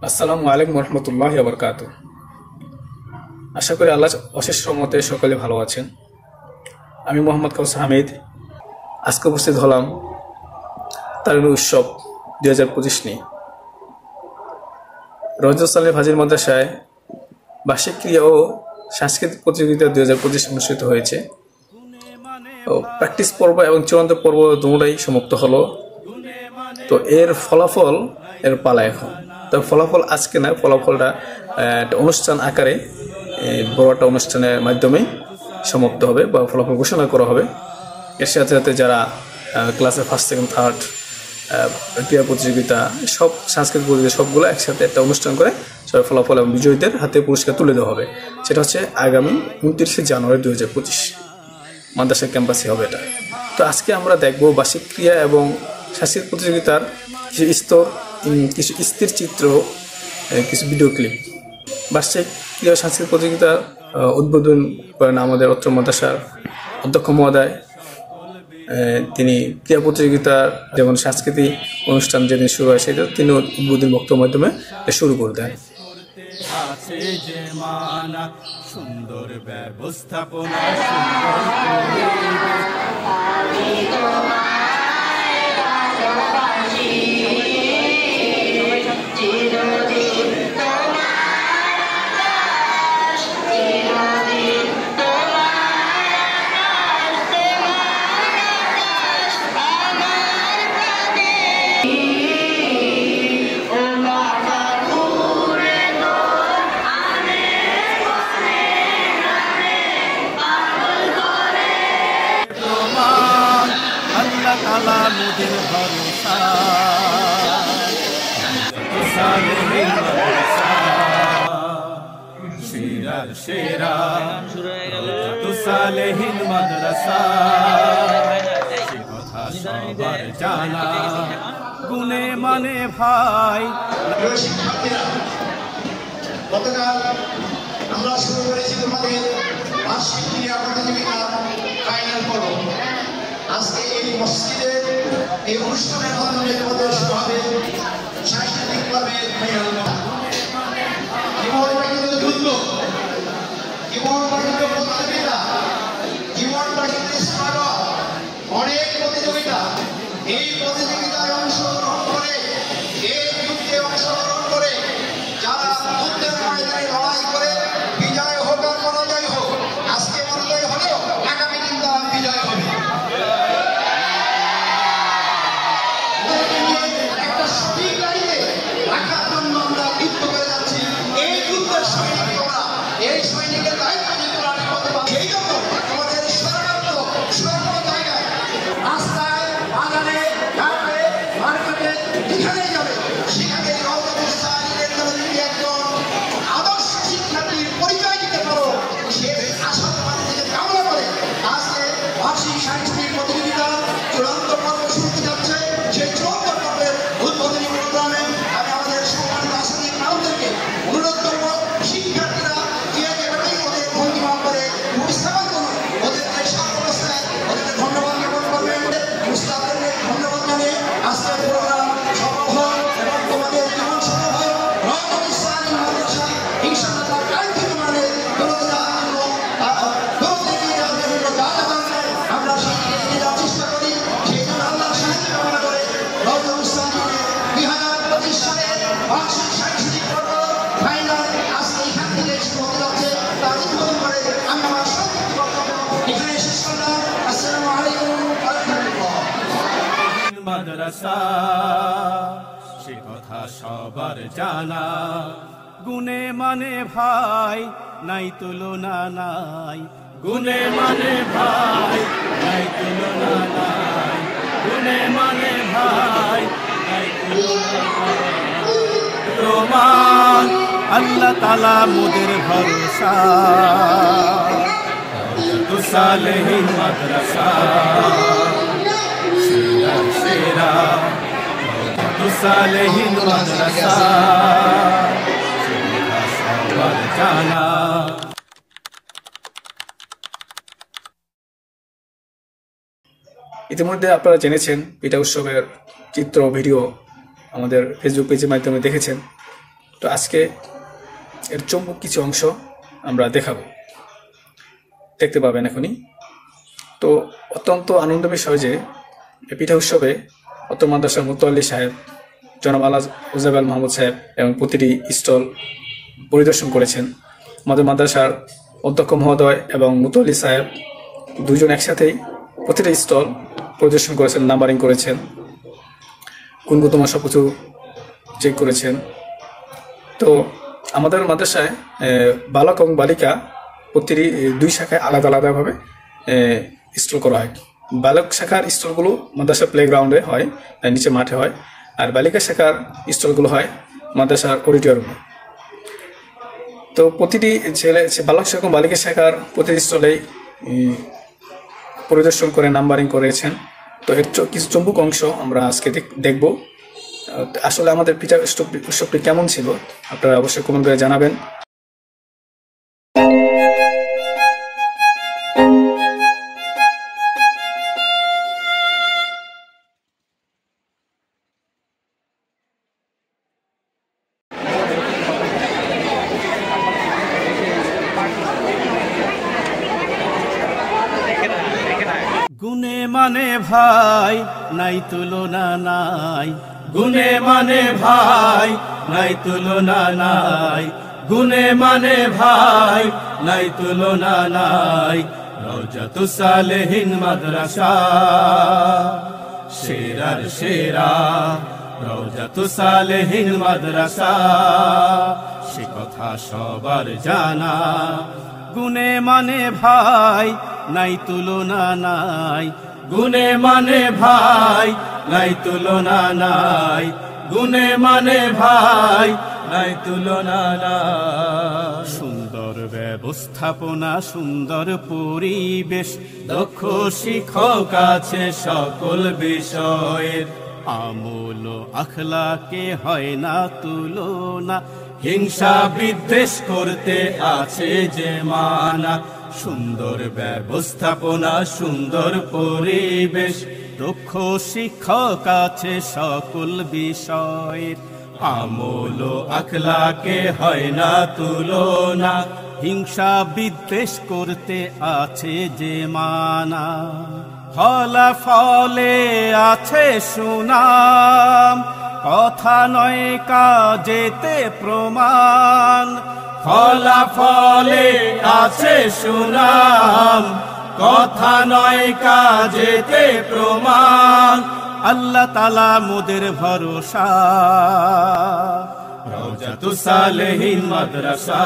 আসসালামু আলাইকুম রহমতুল্লাহি ওয়া বারাকাতুহু। আশা করি আল্লাহ অশেষ রহমতে সকলে ভালো আছেন। আমি মোহাম্মদ কাউসার হামিদ আজকে উপস্থিত হলাম তারুণ্য উৎসব 2025 নিয়ে। রজত ফাজিল মাদ্রাসায় বার্ষিক ক্রীড়া ও সাংস্কৃতিক প্রতিযোগিতা 2025 অনুষ্ঠিত হয়েছে। প্র্যাকটিস পর্ব এবং চূড়ান্ত পর্ব দুটোই সমাপ্ত হলো। তো এর ফলাফল এর পালা এখন। তো ফলাফল আজকে না, ফলাফলটা একটা অনুষ্ঠান আকারে বড় একটা অনুষ্ঠানের মাধ্যমে সমাপ্ত হবে বা ফলাফল ঘোষণা করা হবে। এর সাথে সাথে যারা ক্লাসে ফার্স্ট সেকেন্ড থার্ড ক্রীড়া প্রতিযোগিতা সব সাংস্কৃতিক প্রতিযোগিতা সবগুলো একসাথে একটা অনুষ্ঠান করে সবাই ফলাফল এবং বিজয়ীদের হাতে পুরস্কার তুলে দেওয়া হবে। সেটা হচ্ছে আগামী 29 জানুয়ারি 2025 মাদ্রাসা ক্যাম্পাসে হবে এটা। তো আজকে আমরা দেখব বার্ষিক ক্রীড়া এবং সাংস্কৃতিক প্রতিযোগিতার কিছু স্থির চিত্র, কিছু ভিডিও ক্লিপ। বার্ষিক ক্রীড়া সাংস্কৃতিক প্রতিযোগিতা উদ্বোধন করেন আমাদের অত্র মাদ্রাসার অধ্যক্ষ মহোদয়। তিনি ক্রীড়া প্রতিযোগিতার যেমন সাংস্কৃতিক অনুষ্ঠান যেদিন শুরু হয় সেটা তিনি উদ্বোধন বক্তব্যের মাধ্যমে শুরু করে দেন। সুন্দর ব্যবস্থাপনা মুদের ভরসা সেরার সেরা তুসালেহীন মাদ্রাসা সে কথা সবার জানা গুণে মানে ভাই। গতকাল আমরা শুরু করেছি তোমাদের বার্ষিক ক্রীড়া প্রতিযোগিতা ফাইনাল পর্ব। আজকে এই মসজিদের এই অনুষ্ঠানের মাধ্যমে তোমাদের শুরু হবে সাংস্কৃতিক পর্বের ফাইনাল। জীবনটা কিন্তু যুদ্ধ, জীবনটা কিন্তু প্রতিযোগিতা, জীবনটা কিন্তু স্ট্রাগল, অনেক প্রতিযোগিতা। এই প্রতিযোগিতায় অংশগ্রহণ করে, এই যুদ্ধে অংশগ্রহণ করে যারা যুদ্ধের ময়দানে লড়াই করে বিজয় হোক আর পরাজয় হোক, আজকে পরাজয় হলেও আগামী দিন তারা বিজয় হবে। একটা সঠিক লাইনে রাখার জন্য আমরা যুদ্ধ করে যাচ্ছি। এই যুদ্ধের সৈনিক তোমরা, এই সৈনিকের দায়িত্ব যদি তোমরা নিতে পারো, সেই জন্য তোমাদের সর্বত্র সর্ব জায়গায় রাস্তায়, বাগানে, ঘাটে, মার্কেটে যেখানেই যাবে সেখানে রওজাতুস সালিহিনের জন্য যদি একজন আদর্শ শিক্ষার্থীর পরিচয় দিতে পারো, সে আশা তোমাদের দিকে কামনা করে আজকে বার্ষিক সাংস্কৃতিক প্রতিযোগিতা চূড়ান্ত পর্ব শুরু হতে যাচ্ছে। সেই চূড়ান্ত পর্বের উদ্বোধনী প্রোগ্রামে আমি আমাদের সম্মানিত আসিফ নামদেরকে অনুরোধ করব, শিক্ষার্থীরা যে যেভাবেই ওদের ভঙ্গিমা করে উপস্থাপন করুন, ওদেরকে সার্বস্থায় ওদেরকে ধন্যবাদ জ্ঞাপন করবেন। মুস্তাফদেরকে ধন্যবাদ জানিয়ে আজকের প্রোগ্রাম সফল হোক এবং তোমাদের জীবন সফল হোক। রওজাতুস সালিহিন মাদ্রাসা ইনশাআল্লাহ কাঙ্ক্ষিত মানে দৌড়ে যাওয়ার জন্য আমরা সেদিকে যাওয়ার চেষ্টা করি। সেই জন্য আল্লাহর সাহায্য কামনা করে রওজাতুস সালিহিনের 2025 সালের বার্ষিক সাংস্কৃতিক পর্ব ফাইনাল আজকে এখান থেকে শুরু হতে যাচ্ছে। তার উদ্বোধন করে আমি আমার সংক্ষিপ্ত বক্তব্য এখানে শেষ করলাম। আসসালামু আলাইকুম ওয়া রাহমাতুল্লাহ। মাদ্রাসা সে কথা সবার জানা গুণে মানে ভাই নাই তুলনা নাই, গুণে মানে ভাই নাই তুলনা নাই, গুণে মানে ভাই নাই তুলনা নাই। প্রমাণ আল্লাহ তাআলা মুদের ভরসা তুসালেহীন মাদ্রাসা সেরা সেরা তুসালেহীন মাদ্রাসা সে কথা সবার জানা। ইতিমধ্যে আপনারা জেনেছেন পিঠা উৎসবের চিত্র ভিডিও আমাদের ফেসবুক পেজের মাধ্যমে দেখেছেন। তো আজকে এর চমক কিছু অংশ আমরা দেখাবো, দেখতে পাবেন এখনই। তো অত্যন্ত আনন্দ বিষয় যে এই পিঠা উৎসবে অত্র মাদ্রাসার মুতাল্লি সাহেব জনাব আল্লাহ উজাবেল মাহমুদ সাহেব এবং প্রতিটি স্টল পরিদর্শন করেছেন। আমাদের মাদ্রাসার অধ্যক্ষ মহোদয় এবং মুতাল্লি সাহেব দুজন একসাথেই প্রতিটা স্টল পরিদর্শন করেছেন, নাম্বারিং করেছেন, গুণগতমান সব কিছু চেক করেছেন। তো আমাদের মাদ্রাসায় বালক এবং বালিকা প্রতিটি 2 শাখায় আলাদা আলাদাভাবে স্টল করা হয়। বালক শাখার স্টলগুলো মাদ্রাসার প্লেগ্রাউন্ডে হয়, নিচে মাঠে হয়, আর বালিকা শাখার স্টলগুলো হয় মাদ্রাসার অডিটোরিয়ামে। তো প্রতিটি বালক শাখা এবং বালিকা শাখার প্রতিটি স্টলেই পরিদর্শন করে নাম্বারিং করেছেন। তো এর কিছু চমক অংশ আমরা আজকে দেখব। আসলে আমাদের পিঠা উৎসবটি কেমন ছিল আপনারা অবশ্যই কমেন্ট করে জানাবেন। গুনে মানে ভাই নাই তুলনা নাই, গুনে মানে ভাই নাই তুলনা নাই, গুনে মানে ভাই নাই তুলনা নাই। রওজাতুস সালেহিন মাদ্রাসা সেরার সেরা, রওজাতুস সালেহিন মাদ্রাসা সে কথা সবার জানা। গুনে মানে ভাই নাই তুলনা নাই, গুনে মানে ভাই নাই তুলনা নাই, গুনে মানে ভাই নাই তুলনা নাই। সুন্দর ব্যবস্থাপনা, সুন্দর পরিবেশ, দক্ষ শিক্ষক আছে সকল বিষয়ের, আমূল আখলাকে হয় না তুলনা, হিংসা বিদ্বেষ করতে আছে যে মানা। সুন্দর ব্যবস্থাপনা, সুন্দর পরিবেশ, দক্ষ শিক্ষক আছে সকল বিষয়ের, আমূল আখলাকে হয় না তুলনা, হিংসা বিদ্বেষ করতে আছে যে মানা। ফলাফলে আছে সুনাম, কথা নয় কাজেতে প্রমাণ, ফলাফলে আছে সুনাম, কথা নয় কাজেতে প্রমাণ। আল্লাহ তাআলা মোদের ভরসা, রওজাতুস সালেহিন মাদ্রাসা।